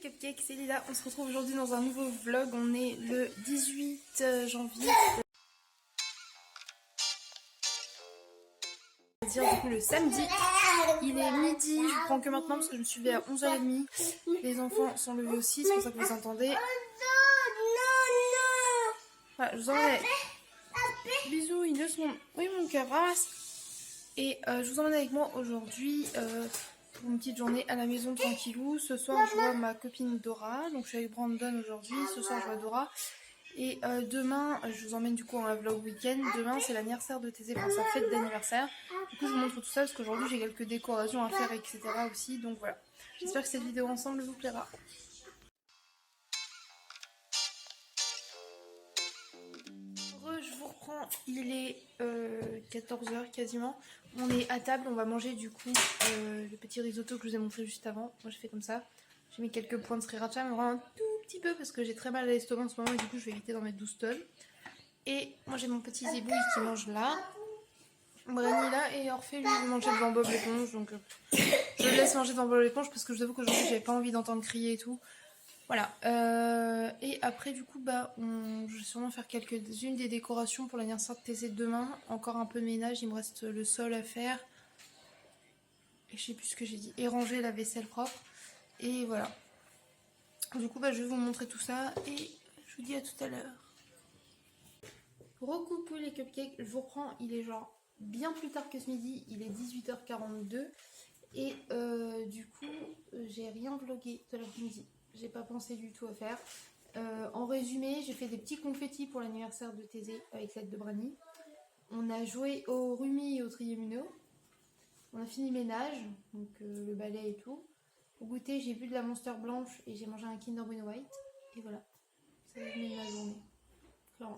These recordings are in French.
Cupcakes, c'est Lila. On se retrouve aujourd'hui dans un nouveau vlog. On est le 18 janvier. C'est-à-dire du coup le samedi. Il est midi, je vous prends que maintenant parce que je me suis levée à 11h30. Les enfants sont levés aussi, c'est pour ça que vous entendez. Voilà, je vous emmène avec... Bisous, ils sont... Oui mon cœur, ramasse. Et je vous emmène avec moi aujourd'hui pour une petite journée à la maison tranquillou. Ce soir je vois ma copine Dora, donc je suis avec Brandon aujourd'hui. Ce soir je vois Dora. Et demain, je vous emmène du coup en un vlog week-end. Demain c'est l'anniversaire de Thésée, enfin sa fête d'anniversaire. Du coup je vous montre tout ça parce qu'aujourd'hui j'ai quelques décorations à faire, etc. aussi. Donc voilà, j'espère que cette vidéo ensemble vous plaira. Je vous reprends, il est 14h quasiment. On est à table, on va manger du coup le petit risotto que je vous ai montré juste avant. Moi je fais comme ça. J'ai mis quelques points de sriracha, mais vraiment un tout petit peu parce que j'ai très mal à l'estomac en ce moment et du coup je vais éviter d'en mettre 12 tonnes. Et moi j'ai mon petit zébouille qui mange là. Brani là et Orphée lui il mangeait devant Bob l'éponge, donc je le laisse manger devant Bob l'éponge parce que je vous avoue qu'aujourd'hui j'avais pas envie d'entendre crier et tout. Voilà, et après du coup bah je vais sûrement faire quelques-unes des décorations pour l'anniversaire de Thésée demain. Encore un peu de ménage, il me reste le sol à faire. Et je sais plus ce que j'ai dit, et ranger la vaisselle propre. Et voilà. Du coup bah je vais vous montrer tout ça et je vous dis à tout à l'heure. Recoucou les cupcakes, je vous reprends, il est genre bien plus tard que ce midi, il est 18h42. Et du coup j'ai rien vlogué de l'après-midi. J'ai pas pensé du tout à faire. En résumé, j'ai fait des petits confettis pour l'anniversaire de Thésée avec l'aide de Brani. On a joué au rumi et au triomino. On a fini ménage, donc le balai et tout. Au goûter, j'ai bu de la Monster blanche et j'ai mangé un Kinder Bueno White. Et voilà, ça a mené ma journée.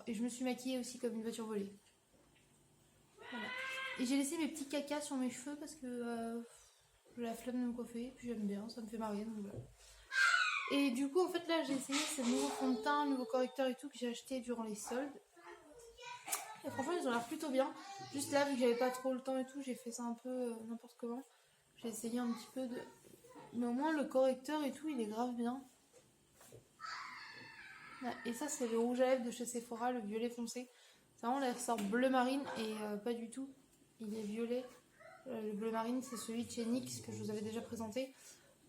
Et je me suis maquillée aussi comme une voiture volée. Voilà. Et j'ai laissé mes petits cacas sur mes cheveux parce que j'ai la flemme de me coiffer. Puis j'aime bien, ça me fait marrer. Donc voilà. Et du coup, en fait, là, j'ai essayé ce nouveau fond de teint, nouveau correcteur et tout que j'ai acheté durant les soldes. Et franchement, ils ont l'air plutôt bien. Juste là, vu que j'avais pas trop le temps et tout, j'ai fait ça un peu n'importe comment. J'ai essayé un petit peu de... Mais au moins, le correcteur et tout, il est grave bien. Et ça, c'est le rouge à lèvres de chez Sephora, le violet foncé. C'est vraiment les ressorts bleu marine et pas du tout. Il est violet. Le bleu marine, c'est celui de chez NYX que je vous avais déjà présenté.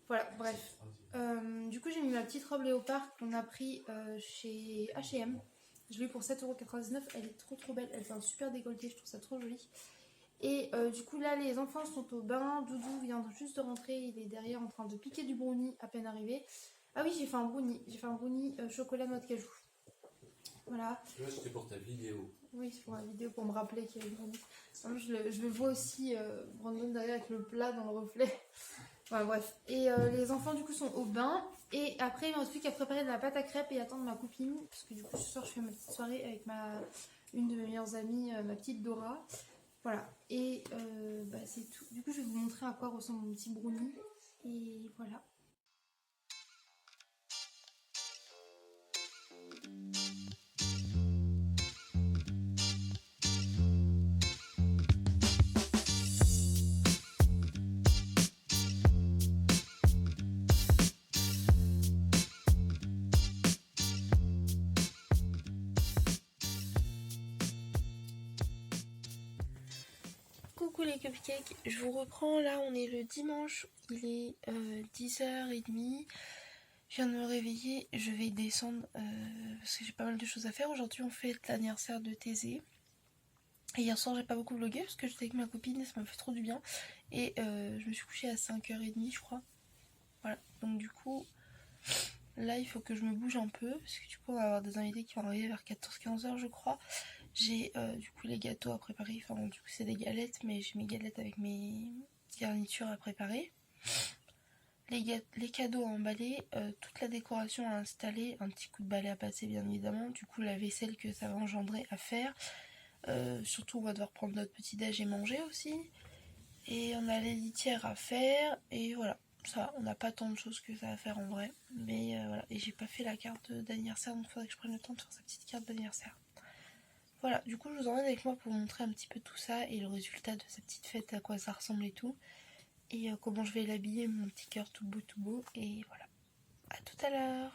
Voilà, bref. Du coup, j'ai mis ma petite robe léopard qu'on a pris chez H&M. Je l'ai eu pour 7,99 €. Elle est trop belle. Elle fait un super décolleté, je trouve ça trop joli. Et du coup, là, les enfants sont au bain. Doudou vient juste de rentrer. Il est derrière en train de piquer du brownie à peine arrivé. Ah oui, j'ai fait un brownie. J'ai fait un brownie chocolat noix de cajou. Voilà. Là, c'était pour ta vidéo. Oui, c'est pour la vidéo pour me rappeler qu'il y a une brownie. Je le vois aussi, Brandon derrière avec le plat dans le reflet. Ouais, bref. Et les enfants du coup sont au bain. Et après il ne me reste plus qu'à préparer de la pâte à crêpes et attendre ma copine. Parce que du coup ce soir je fais ma petite soirée avec une de mes meilleures amies, ma petite Dora. Voilà. Et bah, c'est tout. Du coup je vais vous montrer à quoi ressemble mon petit brownie. Et voilà. Coucou les cupcakes, je vous reprends, là on est le dimanche, il est 10h30, je viens de me réveiller, je vais descendre parce que j'ai pas mal de choses à faire. Aujourd'hui on fête l'anniversaire de Thésée. Et hier soir j'ai pas beaucoup vlogué parce que j'étais avec ma copine et ça m'a fait trop du bien. Et je me suis couchée à 5h30 je crois. Voilà, donc du coup là il faut que je me bouge un peu parce que du coup on va avoir des invités qui vont arriver vers 14-15h je crois. J'ai du coup les gâteaux à préparer, enfin bon, du coup c'est des galettes mais j'ai mes galettes avec mes garnitures à préparer. Les cadeaux à emballer, toute la décoration à installer, un petit coup de balai à passer bien évidemment, du coup la vaisselle que ça va engendrer à faire. Surtout on va devoir prendre notre petit déj et manger aussi. Et on a les litières à faire et voilà. Ça, on n'a pas tant de choses que ça à faire en vrai. Mais voilà, et j'ai pas fait la carte d'anniversaire donc il faudrait que je prenne le temps de faire sa petite carte d'anniversaire. Voilà, du coup je vous emmène avec moi pour vous montrer un petit peu tout ça et le résultat de sa petite fête, à quoi ça ressemble et tout. Et comment je vais l'habiller, mon petit cœur tout beau et voilà. À tout à l'heure.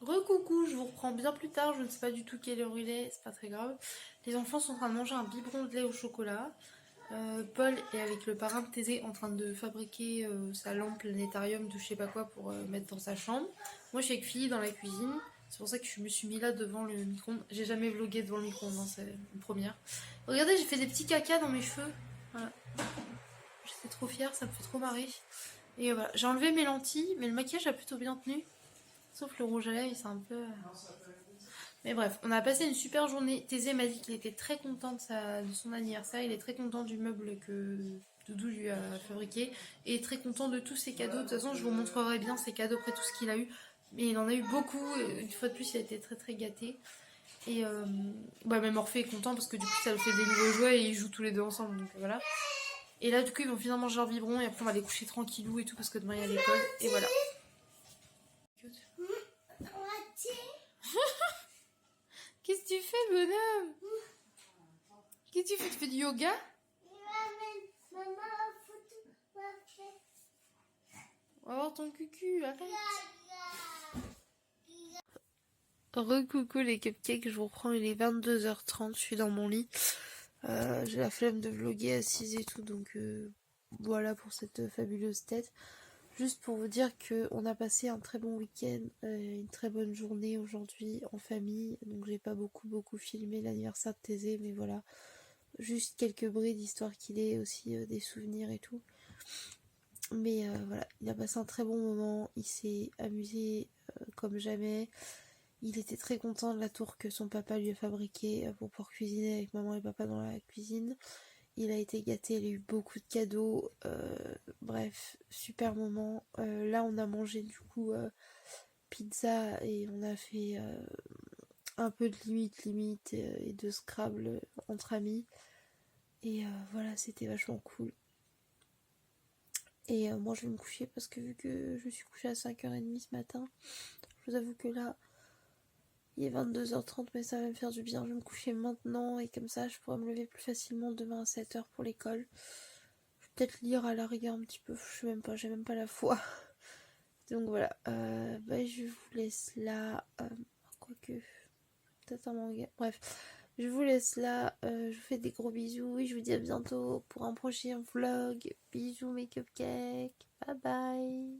Recoucou, je vous reprends bien plus tard, je ne sais pas du tout quelle heure il est, c'est pas très grave. Les enfants sont en train de manger un biberon de lait au chocolat. Paul est avec le parrain de Thésée en train de fabriquer sa lampe planétarium de je sais pas quoi pour mettre dans sa chambre. Moi je suis avec Philly dans la cuisine, c'est pour ça que je me suis mis là devant le micro-ondes. J'ai jamais vlogué devant le micro-ondes, hein, c'est une première. Regardez, j'ai fait des petits cacas dans mes cheveux. Voilà. J'étais trop fière, ça me fait trop marrer. Et voilà, j'ai enlevé mes lentilles, mais le maquillage a plutôt bien tenu. Sauf le rouge à lèvres, c'est un peu... Mais bref, on a passé une super journée. Thésée m'a dit qu'il était très content de son anniversaire. Il est très content du meuble que Doudou lui a fabriqué. Et très content de tous ses cadeaux. De toute façon, je vous montrerai bien ses cadeaux après tout ce qu'il a eu. Mais il en a eu beaucoup. Une fois de plus, il a été très très gâté. Et bah, même Orphée est content parce que du coup, ça lui fait des nouveaux jouets et ils jouent tous les deux ensemble. Donc voilà. Et là, du coup, ils vont finir manger leur biberon. Et après, on va les coucher tranquillou et tout parce que demain, il y a l'école. Et voilà. Qu'est-ce que tu fais, bonhomme? Qu'est-ce que tu fais? Tu fais du yoga? On va voir ton cucu, arrête. Recoucou les cupcakes, je vous reprends, il est 22h30, je suis dans mon lit. J'ai la flemme de vlogger assise et tout, donc voilà pour cette fabuleuse tête. Juste pour vous dire qu'on a passé un très bon week-end, une très bonne journée aujourd'hui en famille. Donc j'ai pas beaucoup filmé l'anniversaire de Thésée, mais voilà. juste quelques brides histoire qu'il ait aussi des souvenirs et tout. Mais voilà, il a passé un très bon moment, il s'est amusé comme jamais. Il était très content de la tour que son papa lui a fabriquée pour pouvoir cuisiner avec maman et papa dans la cuisine. Il a été gâté, il a eu beaucoup de cadeaux. Bref, super moment. Là, on a mangé du coup pizza et on a fait un peu de limite et de Scrabble entre amis. Et voilà, c'était vachement cool. Et moi, je vais me coucher parce que vu que je suis couchée à 5h30 ce matin, je vous avoue que là, il est 22h30, mais ça va me faire du bien. Je vais me coucher maintenant et comme ça, je pourrai me lever plus facilement demain à 7h pour l'école. Je vais peut-être lire à la rigueur un petit peu, je sais même pas, j'ai même pas la foi. Donc voilà, je vous laisse là. Quoique, peut-être un manga. Bref, je vous laisse là. Je vous fais des gros bisous et je vous dis à bientôt pour un prochain vlog. Bisous mes cupcakes. Bye bye.